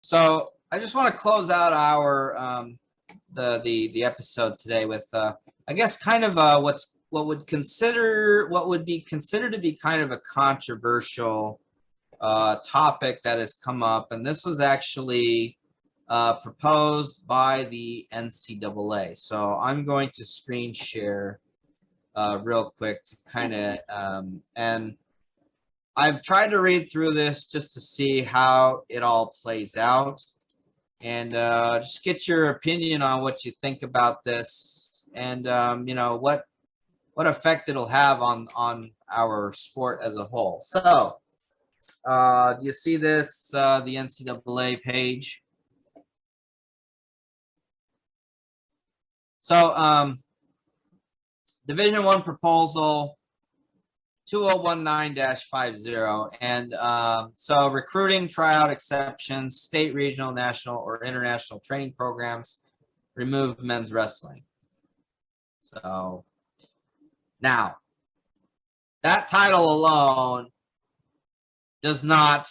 So I just want to close out our the episode today with I guess kind of what would be considered to be kind of a controversial topic that has come up, and this was actually proposed by the NCAA. So I'm going to screen share real quick to kind of and I've tried to read through this just to see how it all plays out, and just get your opinion on what you think about this, and you know what effect it'll have on our sport as a whole. So do you see this, the NCAA page? So Division I Proposal 2019-50, and so recruiting, tryout exceptions, state, regional, national, or international training programs, remove men's wrestling. So now that title alone does not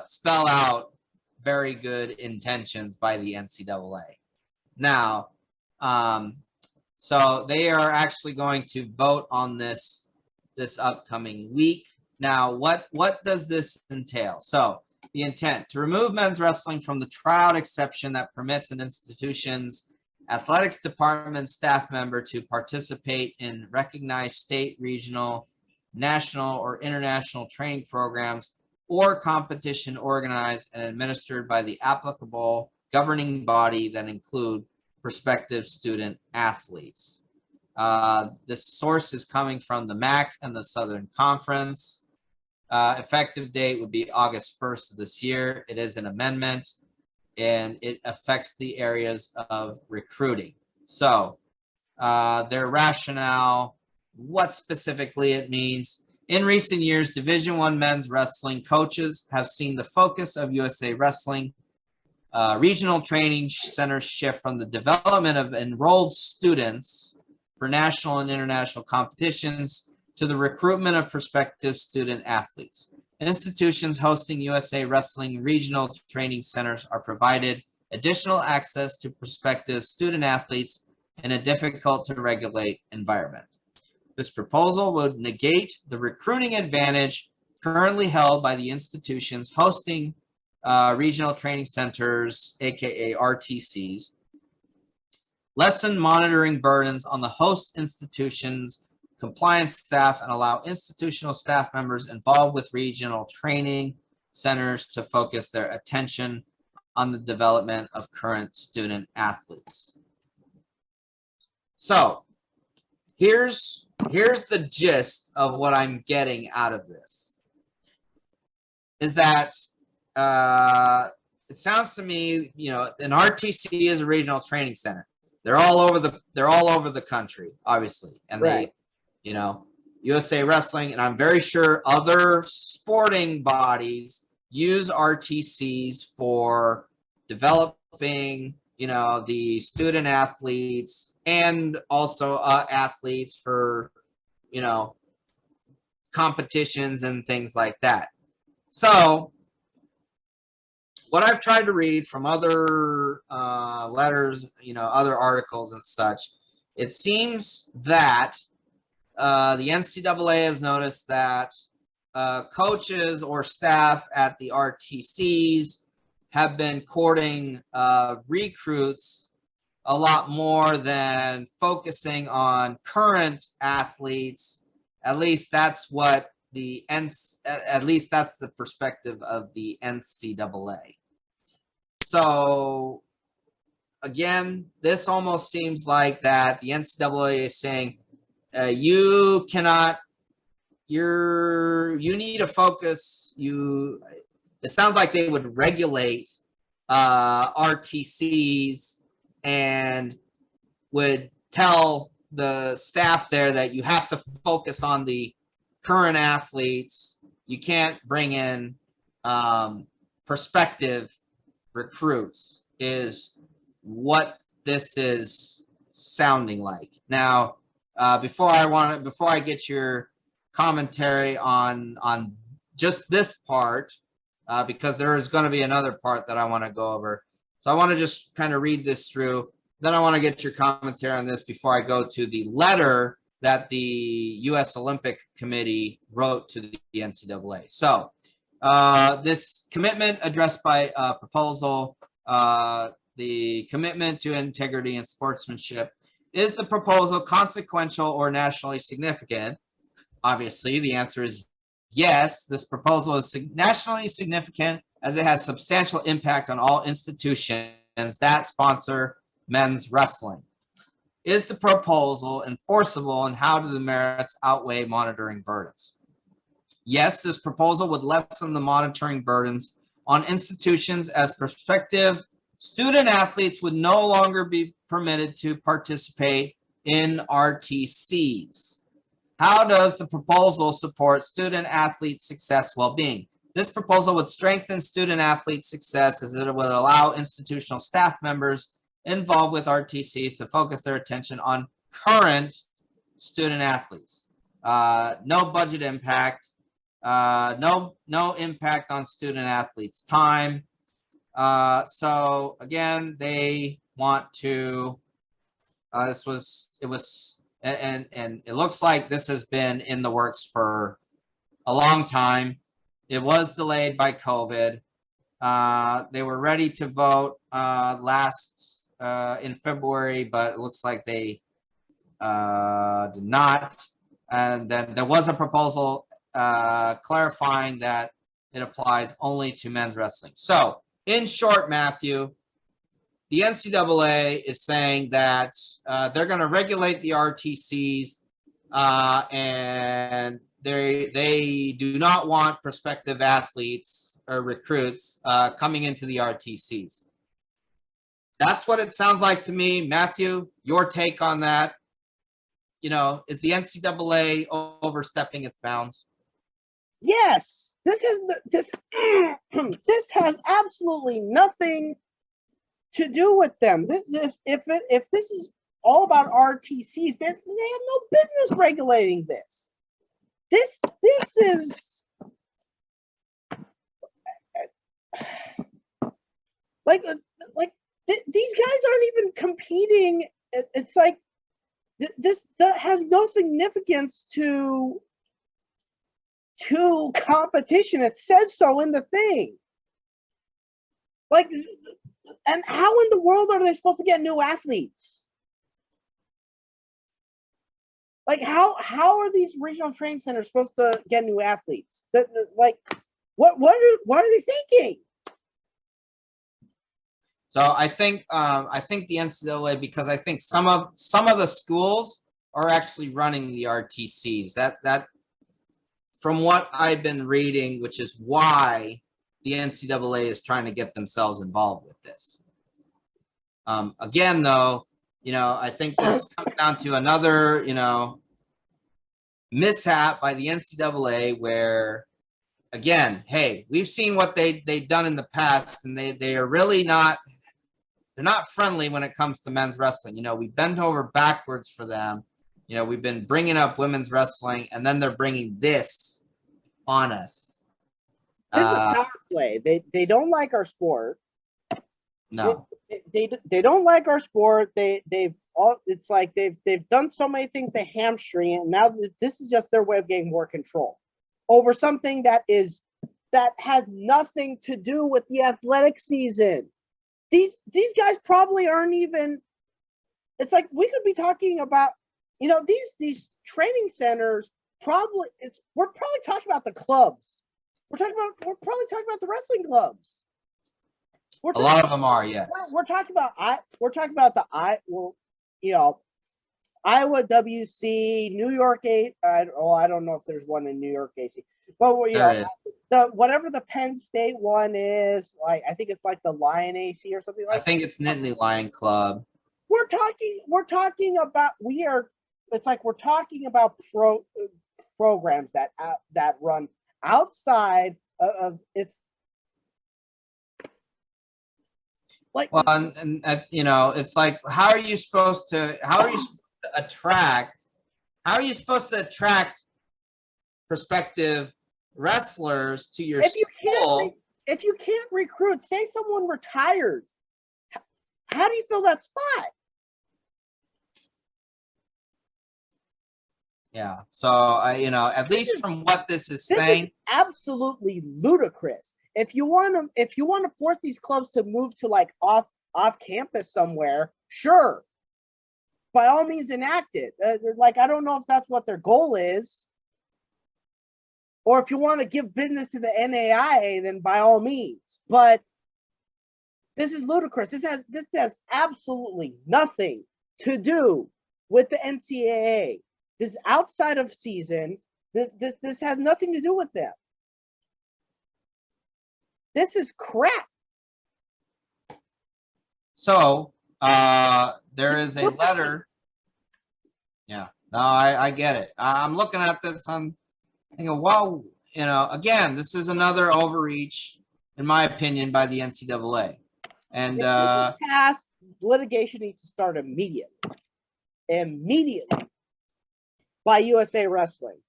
spell out very good intentions by the NCAA. Now, so they are actually going to vote on this upcoming week. Now, what does this entail? So the intent to remove men's wrestling from the tryout exception that permits an institution's athletics department staff member to participate in recognized state, regional, national, or international training programs or competition organized and administered by the applicable governing body that include prospective student athletes. This source is coming from the MAC and the Southern Conference. Effective date would be August 1st of this year. It is an amendment, and it affects the areas of recruiting. So their rationale, what specifically it means. In recent years, Division I men's wrestling coaches have seen the focus of USA Wrestling regional training centers shift from the development of enrolled students for national and international competitions to the recruitment of prospective student athletes. Institutions hosting USA Wrestling regional training centers are provided additional access to prospective student athletes in a difficult to regulate environment. This proposal would negate the recruiting advantage currently held by the institutions hosting regional training centers, aka RTCs, lessen monitoring burdens on the host institutions' compliance staff, and allow institutional staff members involved with regional training centers to focus their attention on the development of current student athletes. So here's the gist of what I'm getting out of this, is that it sounds to me, you know, an RTC is a regional training center. They're all over the country, obviously, and right. They, you know, USA Wrestling, and I'm very sure other sporting bodies use RTCs for developing, you know, the student athletes and also athletes for, you know, competitions and things like that. So what I've tried to read from other letters, you know, other articles and such, it seems that the NCAA has noticed that coaches or staff at the RTCs have been courting recruits a lot more than focusing on current athletes. At least that's what at least that's the perspective of the NCAA. So again, this almost seems like that the NCAA is saying you need to focus. It sounds like they would regulate RTCs and would tell the staff there that you have to focus on the current athletes. You can't bring in prospective recruits, is what this is sounding like. Now, before I get your commentary on just this part, because there is going to be another part that I want to go over. So I want to just kind of read this through. Then I want to get your commentary on this before I go to the letter that the U.S. Olympic Committee wrote to the NCAA. So this commitment addressed by proposal, the commitment to integrity and sportsmanship, is the proposal consequential or nationally significant? Obviously, the answer is yes. This proposal is nationally significant as it has substantial impact on all institutions that sponsor men's wrestling. Is the proposal enforceable, and how do the merits outweigh monitoring burdens? Yes, this proposal would lessen the monitoring burdens on institutions, as prospective student athletes would no longer be permitted to participate in RTCs. How does the proposal support student athlete success well-being? This proposal would strengthen student athlete success as it would allow institutional staff members involved with RTCs to focus their attention on current student athletes. No budget impact, no impact on student athletes' time. So again, they want to, and it looks like this has been in the works for a long time. It was delayed by COVID. They were ready to vote in February, but it looks like they did not. And then there was a proposal clarifying that it applies only to men's wrestling. So in short, Matthew, the NCAA is saying that they're going to regulate the RTCs, and they do not want prospective athletes or recruits coming into the RTCs. That's what it sounds like to me. Matthew, your take on that? You know, is the NCAA overstepping its bounds? Yes, this has absolutely nothing to do with them. If this is all about RTCs, they have no business regulating this. This is like these guys aren't even competing. It's like this has no significance to competition. It says so in the thing. Like, and how in the world are they supposed to get new athletes? Like, how are these regional training centers supposed to get new athletes? Like, what are they thinking? So I think the NCAA, because I think some of the schools are actually running the RTCs. That from what I've been reading, which is why the NCAA is trying to get themselves involved with this. Again, though, you know, I think this comes down to another, you know, mishap by the NCAA where, again, hey, we've seen what they've done in the past, and they are really not, they're not friendly when it comes to men's wrestling. You know, we bent over backwards for them. You know, we've been bringing up women's wrestling, and then they're bringing this on us. This is a power play. They don't like our sport. No, they don't like our sport. It's like they've done so many things to hamstring it. And now this is just their way of getting more control over something that has nothing to do with the athletic season. These guys probably aren't even. It's like we could be talking about, you know, these training centers. We're probably talking about the clubs. We're probably talking about the wrestling clubs. A lot of them are, yes. We're talking about Iowa WC, New York A. I don't know if there's one in New York AC, but whatever the Penn State one is, like I think it's like the Lion AC or something like that. I think it's Nittany Lion Club. We're talking about programs that run outside of its. Like, well, and you know, it's like, how are you supposed to attract prospective wrestlers to your school if you can't recruit, say someone retired, how do you fill that spot? Yeah. So you know, at least from what this is saying, is absolutely ludicrous. If you want to force these clubs to move to like off campus somewhere, sure, by all means enact it. Like, I don't know if that's what their goal is, or if you want to give business to the NAIA, then by all means. But this is ludicrous. This has absolutely nothing to do with the NCAA. This is outside of season. This has nothing to do with them. This is crap. So there is a letter. Yeah, no, I get it. I'm looking at this. I'm thinking, well, you know, again, this is another overreach, in my opinion, by the NCAA. And past litigation needs to start immediately by USA Wrestling.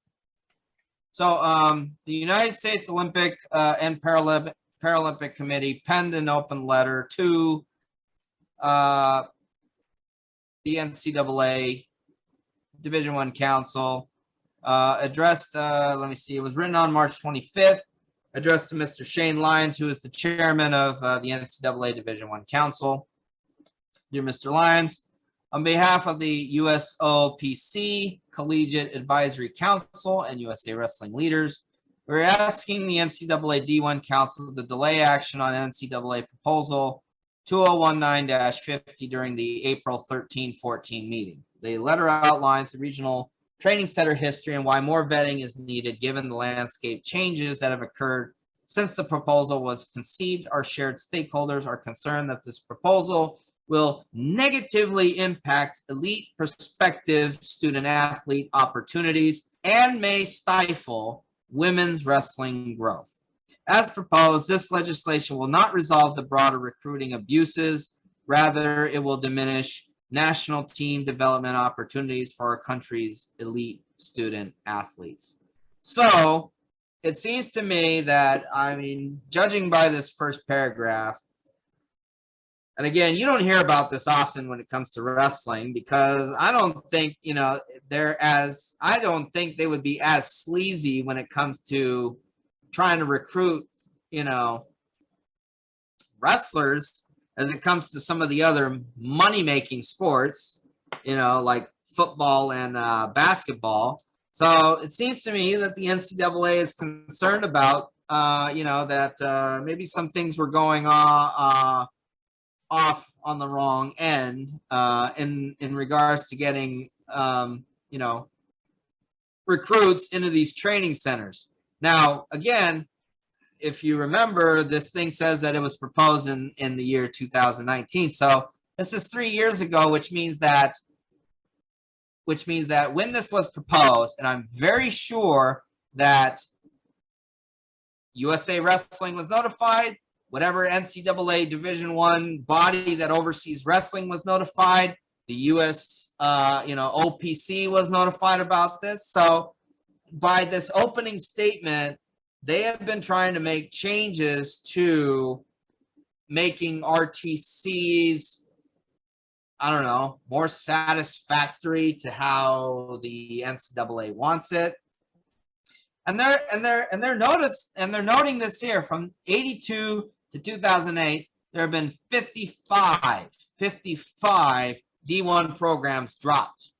So the United States Olympic and Paralympic Committee penned an open letter to the NCAA Division I Council, addressed, let me see, it was written on March 25th, addressed to Mr. Shane Lyons, who is the chairman of the NCAA Division I Council. Dear Mr. Lyons, on behalf of the USOPC, Collegiate Advisory Council, and USA Wrestling leaders, we're asking the NCAA D1 Council to delay action on NCAA Proposal 2019-50 during the April 13-14 meeting. The letter outlines the regional training center history and why more vetting is needed given the landscape changes that have occurred since the proposal was conceived. Our shared stakeholders are concerned that this proposal will negatively impact elite prospective student athlete opportunities and may stifle women's wrestling growth. As proposed, this legislation will not resolve the broader recruiting abuses. Rather, it will diminish national team development opportunities for our country's elite student athletes. So it seems to me that, I mean, judging by this first paragraph, and again, you don't hear about this often when it comes to wrestling, because I don't think, you know, I don't think they would be as sleazy when it comes to trying to recruit, you know, wrestlers as it comes to some of the other money-making sports, you know, like football and basketball. So it seems to me that the NCAA is concerned about, you know, that maybe some things were going on off on the wrong end in regards to getting, you know, recruits into these training centers. Now, again, if you remember, this thing says that it was proposed in the year 2019. So this is 3 years ago, which means that when this was proposed, and I'm very sure that USA Wrestling was notified, whatever NCAA Division I body that oversees wrestling was notified, the US, you know, OPC was notified about this. So by this opening statement, they have been trying to make changes to making RTCs, I don't know, more satisfactory to how the NCAA wants it. And they're noting this here from 82 to 2008, there have been 55 D1 programs dropped.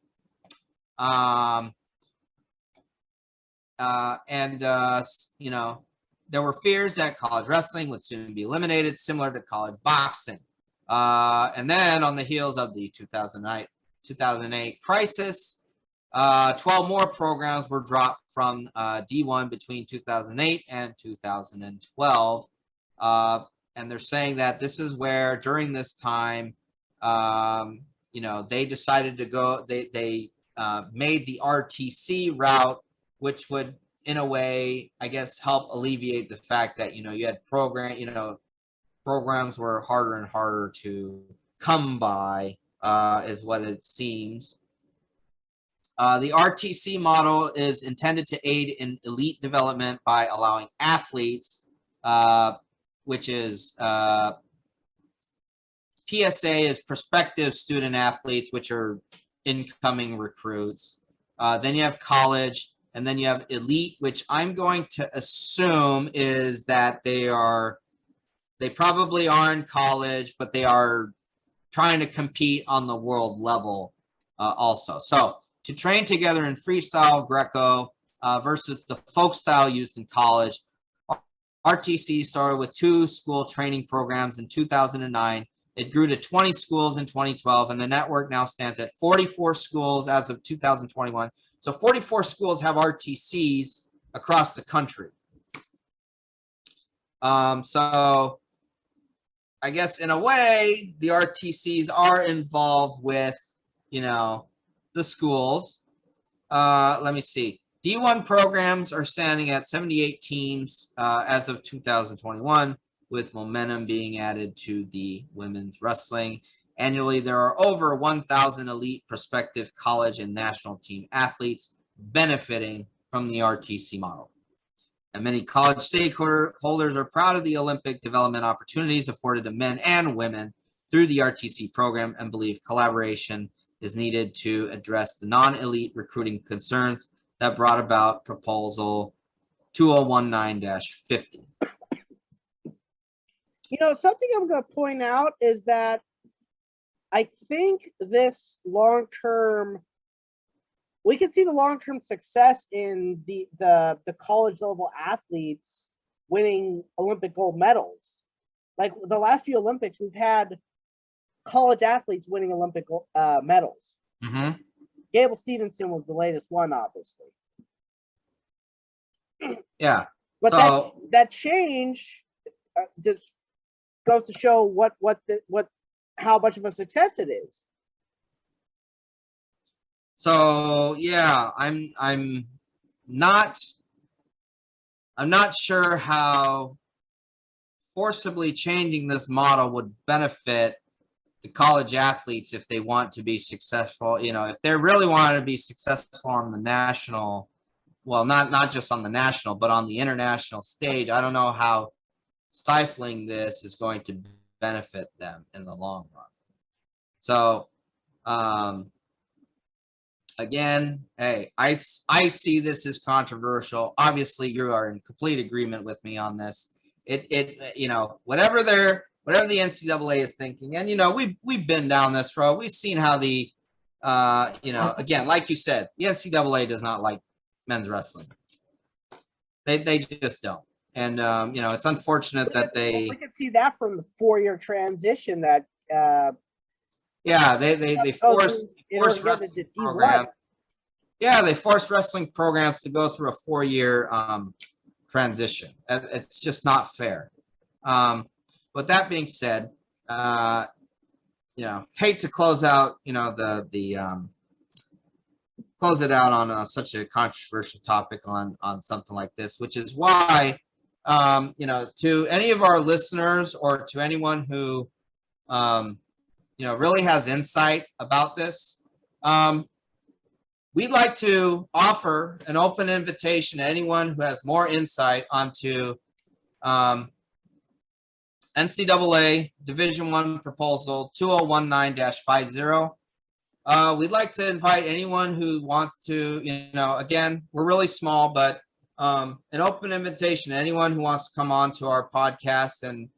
You know, there were fears that college wrestling would soon be eliminated, similar to college boxing. And then on the heels of the 2008 crisis, 12 more programs were dropped from D1 between 2008 and 2012. And they're saying that this is where, during this time, you know, they decided to go, they made the RTC route, which would, in a way, I guess, help alleviate the fact that, you know, you had programs were harder and harder to come by, is what it seems. The RTC model is intended to aid in elite development by allowing athletes which is PSA is prospective student athletes, which are incoming recruits. Then you have college, and then you have elite, which I'm going to assume is that they probably are in college, but they are trying to compete on the world level also. So to train together in freestyle Greco versus the folk style used in college, RTC started with 2 school training programs in 2009. It grew to 20 schools in 2012, and the network now stands at 44 schools as of 2021. So 44 schools have RTCs across the country. So I guess in a way, the RTCs are involved with, the schools. Let me see. D1 programs are standing at 78 teams as of 2021, with momentum being added to the women's wrestling. Annually, there are over 1,000 elite prospective college and national team athletes benefiting from the RTC model. And many college stakeholders are proud of the Olympic development opportunities afforded to men and women through the RTC program and believe collaboration is needed to address the non-elite recruiting concerns that brought about Proposal 2019-50. Something I'm going to point out is that I think this long-term, we can see the long-term success in the college level athletes winning Olympic gold medals. Like the last few Olympics, we've had college athletes winning Olympic medals. Mm-hmm. Gable Stevenson was the latest one, obviously. Yeah. But so, that change just goes to show how much of a success it is. So yeah, I'm not sure how forcibly changing this model would benefit the college athletes if they want to be successful. If they really wanted to be successful on the national, well, not just on the national, but on the international stage, I don't know how stifling this is going to benefit them in the long run. So, again, hey, I see this as controversial. Obviously, you are in complete agreement with me on this. Whatever the NCAA is thinking, and we've been down this road. We've seen how the again, like you said, the NCAA does not like men's wrestling. They just don't. And it's unfortunate that we can see that from the 4-year transition that they forced wrestling programs. Yeah, they forced wrestling programs to go through a 4-year transition. It's just not fair. But that being said, hate to close out, close it out on such a controversial topic on something like this, which is why, to any of our listeners or to anyone who, really has insight about this, we'd like to offer an open invitation to anyone who has more insight onto NCAA Division I Proposal 2019-50. We'd like to invite anyone who wants to, again, we're really small, but an open invitation to anyone who wants to come on to our podcast and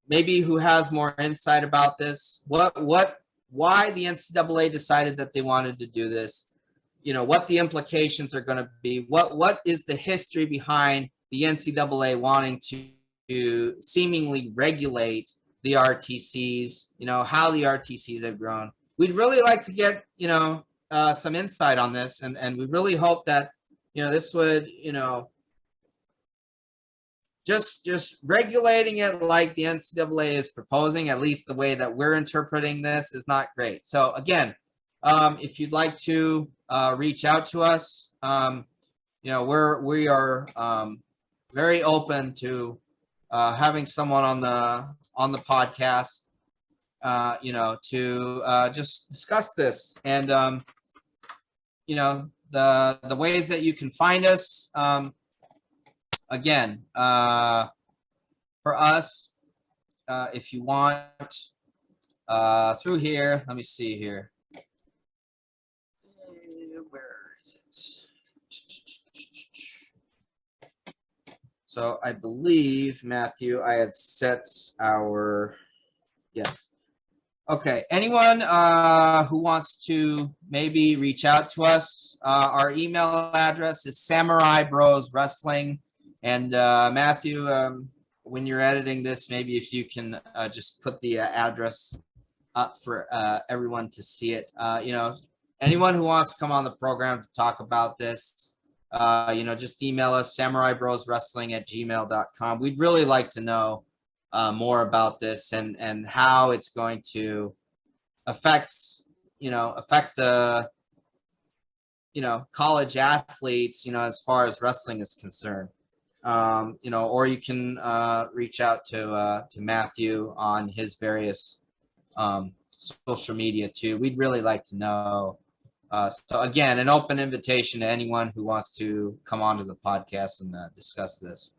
maybe who has more insight about this, why the NCAA decided that they wanted to do this, what the implications are going to be, what is the history behind the NCAA wanting to seemingly regulate the RTCs, how the RTCs have grown. We'd really like to get, some insight on this, and we really hope that, this would, just regulating it like the NCAA is proposing, at least the way that we're interpreting this, is not great. So again, if you'd like to reach out to us, we are very open to having someone on the podcast, to just discuss this. And the ways that you can find us. again, for us, if you want, through here, let me see here. Where is it? So I believe, Matthew, I had set our, yes. Okay, anyone who wants to maybe reach out to us, our email address is Samurai Bros Wrestling. And Matthew, when you're editing this, maybe if you can just put the address up for everyone to see it. You know, anyone who wants to come on the program to talk about this, you know, just email us, samuraibroswrestling@gmail.com. We'd really like to know more about this and how it's going to affect the, you know, college athletes, you know, as far as wrestling is concerned. You know, or you can reach out to Matthew on his various social media too. We'd really like to know. So again, an open invitation to anyone who wants to come onto the podcast and discuss this.